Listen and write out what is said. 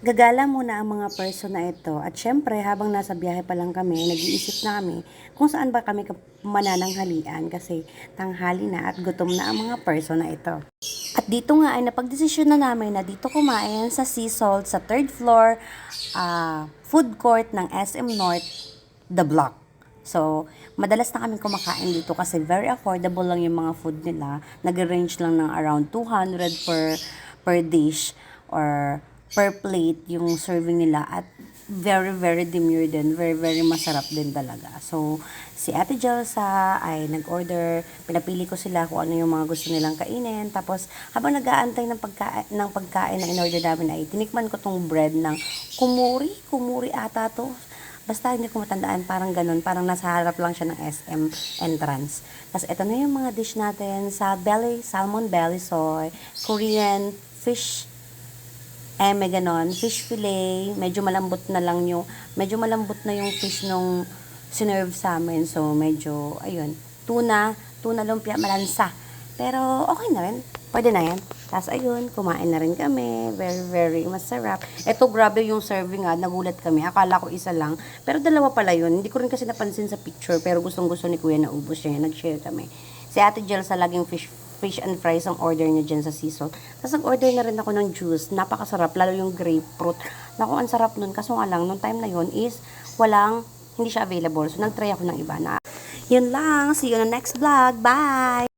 Gagala muna ang mga person na ito at syempre habang nasa biyahe pa lang kami, nag-iisip na kami kung saan ba kami manananghalian kasi tanghali na at gutom na ang mga person na ito. At dito nga ay napagdesisyon na namin na dito kumain sa Sea Salt sa third floor food court ng SM North, The Block. So, madalas na kami kumakain dito kasi very affordable lang yung mga food nila. Nag-range lang ng around 200 per dish or per plate yung serving nila at very, very demure din. Very, very masarap din talaga. So, si Ate Jelsa ay nag-order. Pinapili ko sila kung ano yung mga gusto nilang kainin. Tapos, habang nag-aantay ng pagkain na in-order namin ay tinikman ko tong bread ng kumuri ata to. Basta hindi ko matandaan, parang ganun. Parang nasa harap lang siya ng SM entrance. Tapos, ito na yung mga dish natin sa salmon belly soy, Korean fish may ganon, fish fillet, medyo malambot na yung fish nung sinerve sa amin. So, medyo, ayun, tuna lumpia, malansa. Pero, okay na rin. Pwede na yan. Tapos, ayun, kumain na rin kami. Very, very masarap. Ito, grabe yung serving nagulat kami. Akala ko isa lang. Pero dalawa pala yun. Hindi ko rin kasi napansin sa picture. Pero gustong-gusto ni Kuya na ubos niya. Nag-share kami. Si Ate Jel sa laging fish and fries ang order niya dyan sa Sea Salt. Tapos nag-order na rin ako ng juice. Napakasarap, lalo yung grapefruit. Naku, ang sarap nun. Kaso nga lang, nung time na yun is hindi siya available. So, nag-try ako ng iba na. Yun lang. See you on the next vlog. Bye!